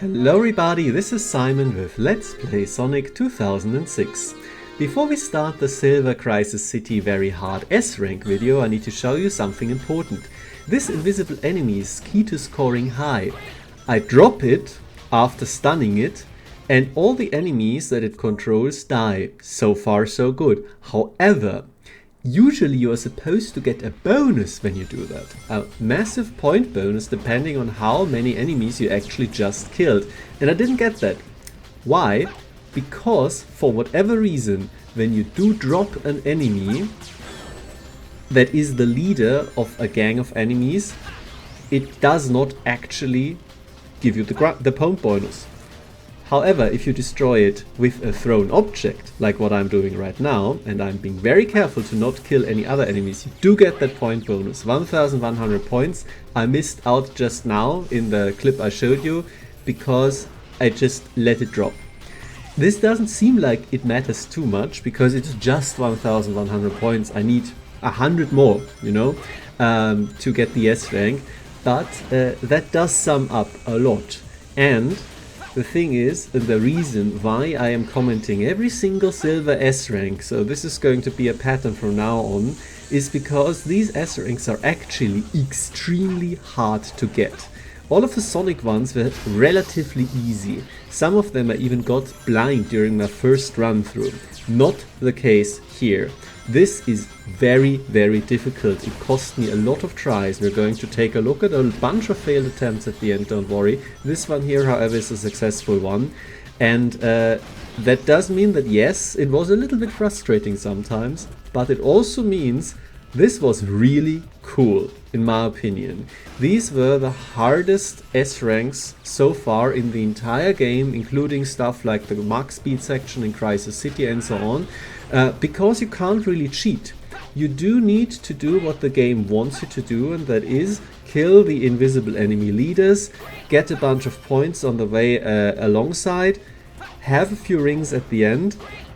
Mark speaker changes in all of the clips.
Speaker 1: Hello everybody, this is Simon with Let's Play Sonic 2006. Before we start the Silver Crisis City Very Hard S-Rank video, I need to show you something important. This invisible enemy is key to scoring high. I drop it after stunning it, and all the enemies that it controls die. So far so good. However, usually you are supposed to get a bonus when you do that. A massive point bonus depending on how many enemies you actually just killed. And I didn't get that. Why? Because for whatever reason, when you do drop an enemy that is the leader of a gang of enemies, it does not actually give you the point bonus. However, if you destroy it with a thrown object, like what I'm doing right now, and I'm being very careful to not kill any other enemies, you do get that point bonus. 1100 points. I missed out just now in the clip I showed you because I just let it drop. This doesn't seem like it matters too much because it's just 1100 points. I need 100 more, you know, to get the S rank, but that does sum up a lot. And the thing is, the reason why I am commenting every single silver S rank, so this is going to be a pattern from now on, is because these S ranks are actually extremely hard to get. All of the Sonic ones were relatively easy. Some of them I even got blind during my first run through. Not the case here. This is very, very difficult. It cost me a lot of tries. We're going to take a look at a bunch of failed attempts at the end, don't worry. This one here, however, is a successful one. And that does mean that yes, it was a little bit frustrating sometimes, but it also means this was really cool, in my opinion. These were the hardest S ranks so far in the entire game, including stuff like the Max Speed section in Crisis City and so on. Because you can't really cheat. You do need to do what the game wants you to do, and that is kill the invisible enemy leaders, get a bunch of points on the way alongside, have a few rings at the end,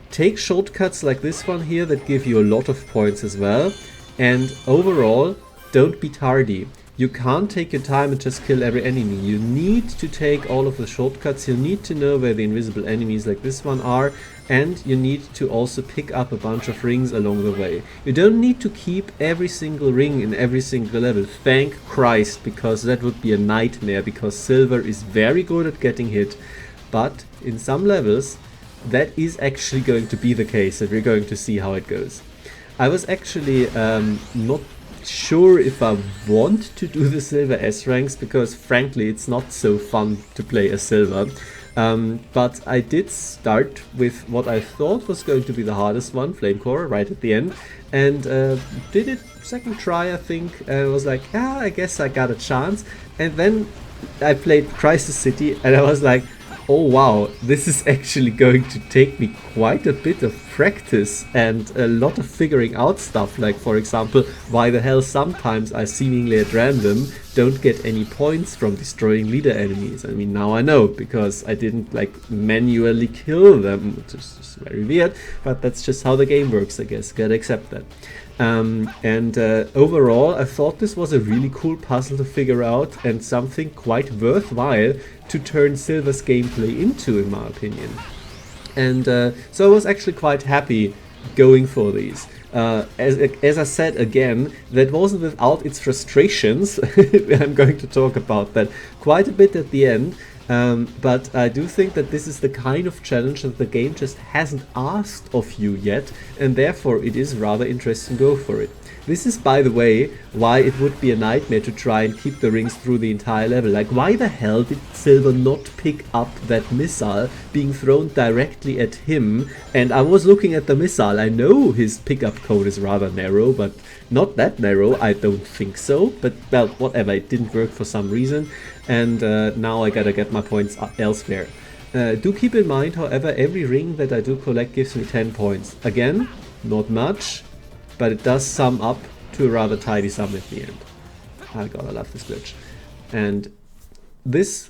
Speaker 1: take shortcuts like this one here that give you a lot of points as well, and overall, don't be tardy. You can't take your time and just kill every enemy. You need to take all of the shortcuts, you need to know where the invisible enemies like this one are, and you need to also pick up a bunch of rings along the way. You don't need to keep every single ring in every single level, thank Christ, because that would be a nightmare, because Silver is very good at getting hit, but in some levels that is actually going to be the case, and we're going to see how it goes. I was actually not sure if I want to do the Silver S ranks, because frankly it's not so fun to play as Silver. But I did start with what I thought was going to be the hardest one, Flamecore, right at the end, and did it second try, I think, and I was like, yeah, I guess I got a chance. And then I played Crisis City and I was like, oh wow, this is actually going to take me quite a bit of practice and a lot of figuring out stuff, like for example, why the hell sometimes I seemingly at random don't get any points from destroying leader enemies. I mean, now I know, because I didn't like manually kill them, which is just very weird, but that's just how the game works, I guess, gotta accept that. Overall, I thought this was a really cool puzzle to figure out and something quite worthwhile to turn Silver's gameplay into, in my opinion. And so I was actually quite happy going for these. As I said again, that wasn't without its frustrations. I'm going to talk about that quite a bit at the end. But I do think that this is the kind of challenge that the game just hasn't asked of you yet, and therefore it is rather interesting to go for it. This is, by the way, why it would be a nightmare to try and keep the rings through the entire level. Like, why the hell did Silver not pick up that missile being thrown directly at him? And I was looking at the missile. I know his pickup code is rather narrow, but not that narrow, I don't think so. But, well, whatever, it didn't work for some reason. And now I gotta get my points elsewhere. Do keep in mind, however, every ring that I do collect gives me 10 points. Again, not much, but it does sum up to a rather tidy sum at the end. I gotta love this glitch. And this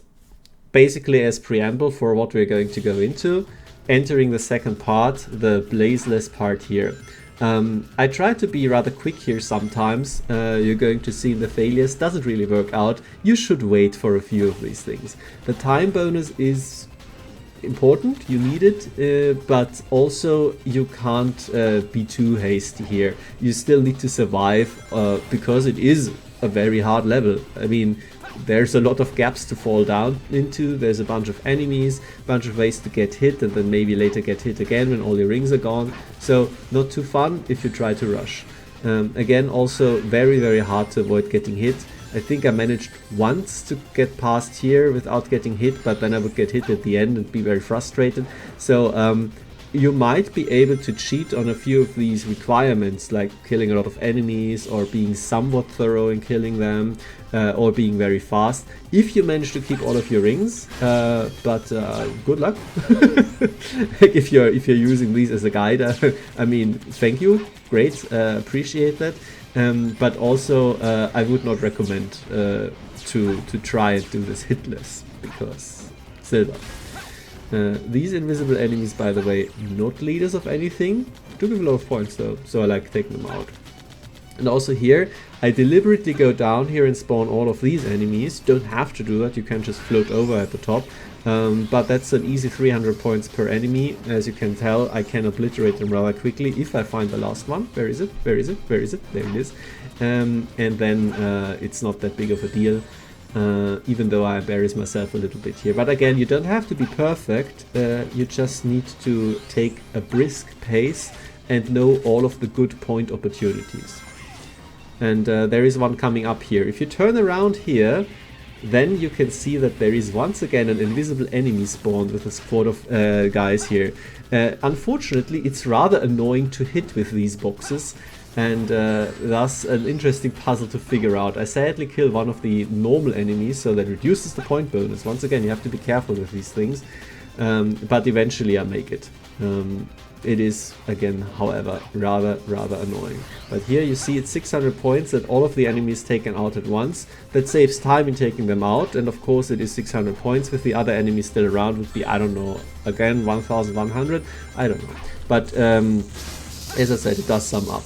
Speaker 1: basically as preamble for what we're going to go into, entering the second part, the blazeless part here. I try to be rather quick here sometimes. You're going to see the failures, doesn't really work out. You should wait for a few of these things. The time bonus is important, you need it, but also you can't be too hasty here. You still need to survive because it is a very hard level. I mean, there's a lot of gaps to fall down into, there's a bunch of enemies, a bunch of ways to get hit and then maybe later get hit again when all your rings are gone. So not too fun if you try to rush. Again, also very hard to avoid getting hit. I think I managed once to get past here without getting hit, but then I would get hit at the end and be very frustrated. So you might be able to cheat on a few of these requirements, like killing a lot of enemies or being somewhat thorough in killing them, or being very fast, if you manage to keep all of your rings. But good luck. if you're using these as a guide. I mean, thank you, great, appreciate that. But also I would not recommend to try and do this hitless, because silver. These invisible enemies, by the way, not leaders of anything, do give a lot of points though, so I like taking them out. And also here, I deliberately go down here and spawn all of these enemies. Don't have to do that, you can just float over at the top. But that's an easy 300 points per enemy. As you can tell, I can obliterate them rather quickly if I find the last one. Where is it? Where is it? Where is it? There it is. And then it's not that big of a deal. Even though I embarrass myself a little bit here. But again, you don't have to be perfect, you just need to take a brisk pace and know all of the good point opportunities. And there is one coming up here. If you turn around here, then you can see that there is once again an invisible enemy spawned with a squad of guys here. Unfortunately, it's rather annoying to hit with these boxes, and thus an interesting puzzle to figure out. I sadly kill one of the normal enemies, so that reduces the point bonus. Once again, you have to be careful with these things, but eventually I make it. It is, again, however, rather annoying. But here you see it's 600 points and all of the enemies taken out at once. That saves time in taking them out, and of course it is 600 points. With the other enemies still around would be, I don't know, again 1100, I don't know. But as I said, it does sum up.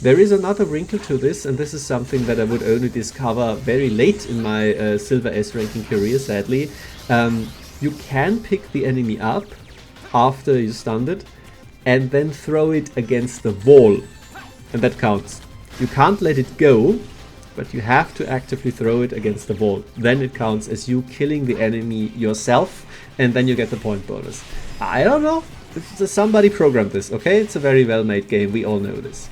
Speaker 1: There is another wrinkle to this, and this is something that I would only discover very late in my Silver S ranking career, sadly. You can pick the enemy up after you stunned it, and then throw it against the wall, and that counts. You can't let it go, but you have to actively throw it against the wall. Then it counts as you killing the enemy yourself, and then you get the point bonus. I don't know, somebody programmed this, okay? It's a very well made game, we all know this.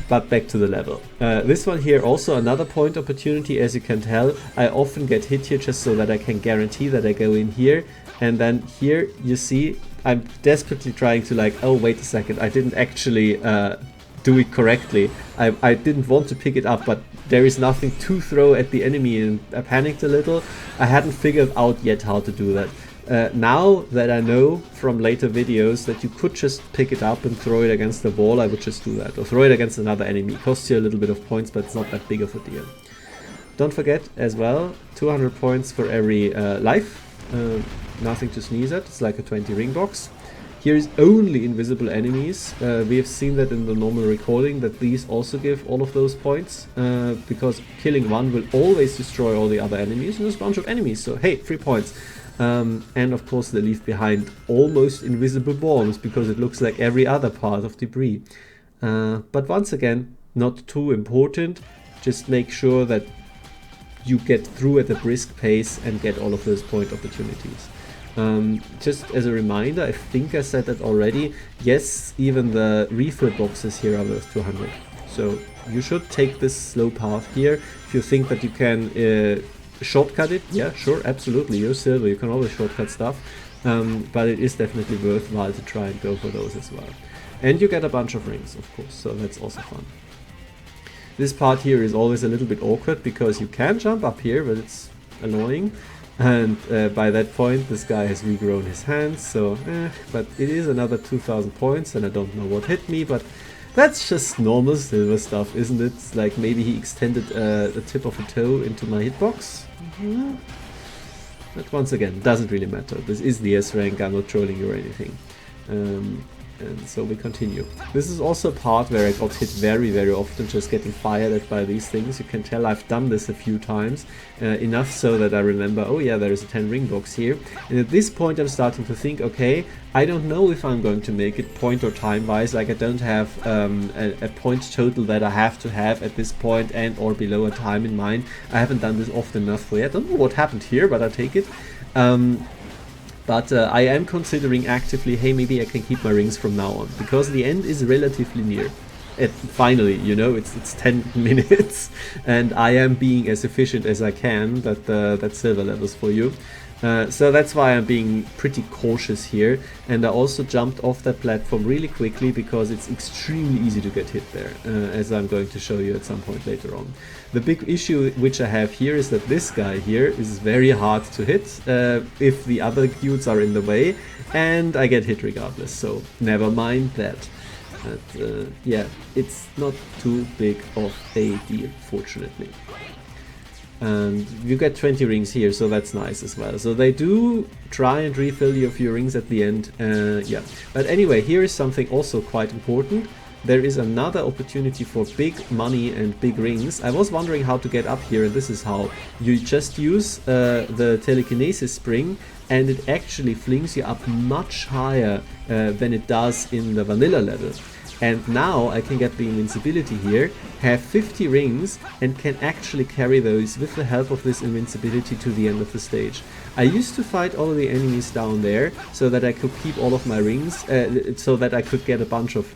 Speaker 1: But back to the level. This one here, also another point opportunity. As you can tell, I often get hit here just so that I can guarantee that I go in here. And then here you see I'm desperately trying to, like, oh wait a second, I didn't actually do it correctly. I didn't want to pick it up, but there is nothing to throw at the enemy, and I panicked a little. I hadn't figured out yet how to do that. Now that I know from later videos that you could just pick it up and throw it against the wall, I would just do that. Or throw it against another enemy. It costs you a little bit of points, but it's not that big of a deal. Don't forget as well, 200 points for every life. Nothing to sneeze at, it's like a 20 ring box. Here is only invisible enemies. We have seen that in the normal recording, that these also give all of those points, because killing one will always destroy all the other enemies, and there's a bunch of enemies, so hey, 3 points. And of course they leave behind almost invisible bombs, because it looks like every other part of debris. But once again, not too important, just make sure that you get through at a brisk pace and get all of those point opportunities. Just as a reminder, I think I said that already, yes, even the refill boxes here are worth 200. So you should take this slow path here. If you think that you can shortcut it, yeah, sure, absolutely, you're silver, you can always shortcut stuff. But it is definitely worthwhile to try and go for those as well. And you get a bunch of rings, of course, so that's also fun. This part here is always a little bit awkward, because you can jump up here, but it's annoying. And by that point, this guy has regrown his hands, so but it is another 2000 points, and I don't know what hit me, but that's just normal silver stuff, isn't it? It's like maybe he extended the tip of a toe into my hitbox. But once again, doesn't really matter. This is the S rank, I'm not trolling you or anything. And so we continue. This is also a part where I got hit very often, just getting fired at by these things. You can tell I've done this a few times, enough so that I remember, oh yeah, there is a 10 ring box here. And at this point I'm starting to think, okay, I don't know if I'm going to make it point or time wise, like I don't have a point total that I have to have at this point and or below a time in mind. I haven't done this often enough for yet. I don't know what happened here, but I take it. But I am considering actively, hey, maybe I can keep my rings from now on, because the end is relatively near. Finally, you know, it's 10 minutes, and I am being as efficient as I can. That silver levels for you. So that's why I'm being pretty cautious here, and I also jumped off that platform really quickly because it's extremely easy to get hit there, as I'm going to show you at some point later on. The big issue which I have here is that this guy here is very hard to hit if the other dudes are in the way, and I get hit regardless, so never mind that. But yeah, it's not too big of a deal, fortunately. And you get 20 rings here, so that's nice as well. So they do try and refill you a few rings at the end, yeah. But anyway, here is something also quite important. There is another opportunity for big money and big rings. I was wondering how to get up here, and this is how. You just use the telekinesis spring, and it actually flings you up much higher than it does in the vanilla level. And now I can get the invincibility here, have 50 rings, and can actually carry those with the help of this invincibility to the end of the stage. I used to fight all of the enemies down there so that I could keep all of my rings, so that I could get a bunch of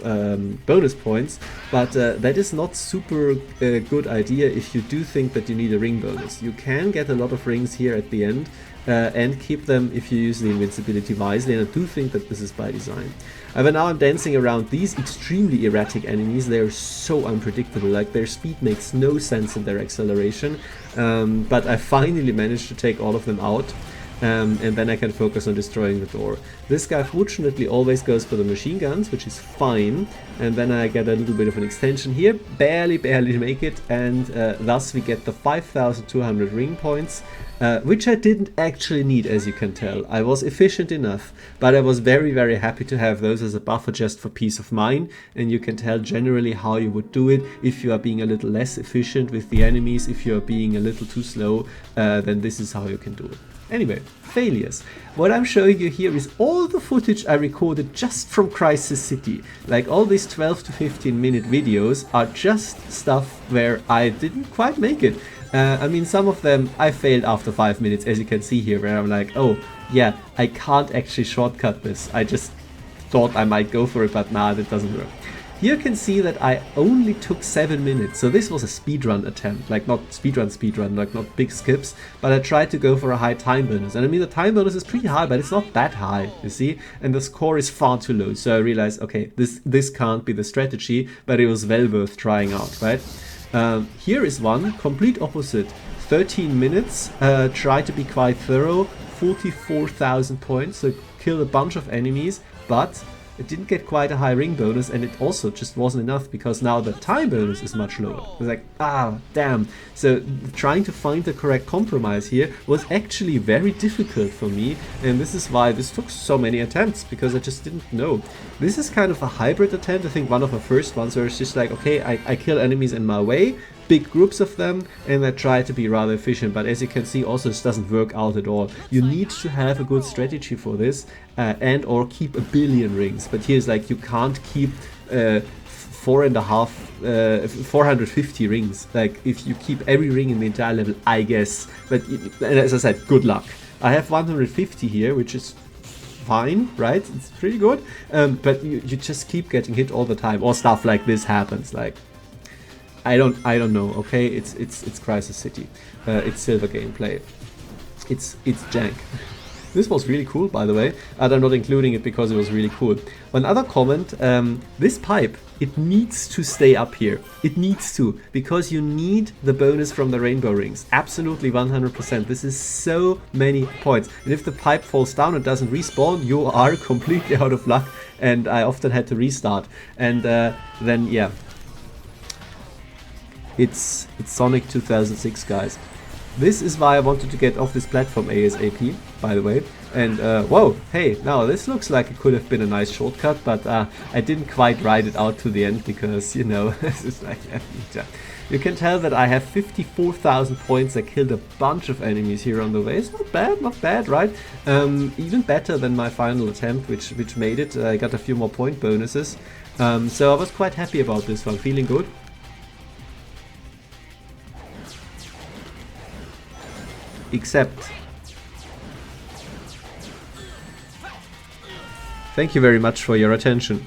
Speaker 1: bonus points, but that is not super good idea if you do think that you need a ring bonus. You can get a lot of rings here at the end, and keep them if you use the invincibility wisely, and I do think that this is by design. But now I'm dancing around these extremely erratic enemies. They're so unpredictable, like their speed makes no sense in their acceleration, but I finally managed to take all of them out. And then I can focus on destroying the door. This guy fortunately always goes for the machine guns, which is fine, and then I get a little bit of an extension here, barely make it, and thus we get the 5,200 ring points, which I didn't actually need, as you can tell. I was efficient enough, but I was very happy to have those as a buffer just for peace of mind, and you can tell generally how you would do it if you are being a little less efficient with the enemies. If you are being a little too slow, then this is how you can do it. Anyway, failures. What I'm showing you here is all the footage I recorded just from Crisis City. Like all these 12 to 15 minute videos are just stuff where I didn't quite make it. I mean, some of them I failed after 5 minutes, as you can see here, where I'm like, oh yeah, I can't actually shortcut this. I just thought I might go for it, but nah, that doesn't work. Here you can see that I only took 7 minutes, so this was a speedrun attempt, like not speedrun, like not big skips, but I tried to go for a high time bonus. And I mean, the time bonus is pretty high, but it's not that high, you see, and the score is far too low. So I realized, okay, this can't be the strategy, but it was well worth trying out, right? Here is one, complete opposite, 13 minutes, try to be quite thorough, 44,000 points, so kill a bunch of enemies, but it didn't get quite a high ring bonus, and it also just wasn't enough because now the time bonus is much lower. It was like, ah, damn. So trying to find the correct compromise here was actually very difficult for me, and this is why this took so many attempts, because I just didn't know. This is kind of a hybrid attempt, I think one of the first ones where it's just like, okay, I kill enemies in my way, big groups of them, and I try to be rather efficient, but as you can see also this doesn't work out at all. You need to have a good strategy for this, and or keep a billion rings, but here's like you can't keep 450 rings. Like if you keep every ring in the entire level, I guess, but and as I said, good luck. I have 150 here, which is fine, right? It's pretty good, but you just keep getting hit all the time, or stuff like this happens. Like I don't know. Okay, it's Crisis City. It's silver gameplay. It's jank. This was really cool, by the way, and I'm not including it because it was really cool. One other comment, this pipe, it needs to stay up here. It needs to, because you need the bonus from the rainbow rings. Absolutely 100%. This is so many points. And if the pipe falls down and doesn't respawn, you are completely out of luck, and I often had to restart. And then, yeah. It's Sonic 2006, guys. This is why I wanted to get off this platform ASAP, by the way. And whoa, hey, now this looks like it could have been a nice shortcut, but I didn't quite write it out to the end because, you know, this is like, you can tell that I have 54,000 points. I killed a bunch of enemies here on the way. It's not bad, right? Even better than my final attempt, which made it. I got a few more point bonuses. So I was quite happy about this one, feeling good. Except... Thank you very much for your attention.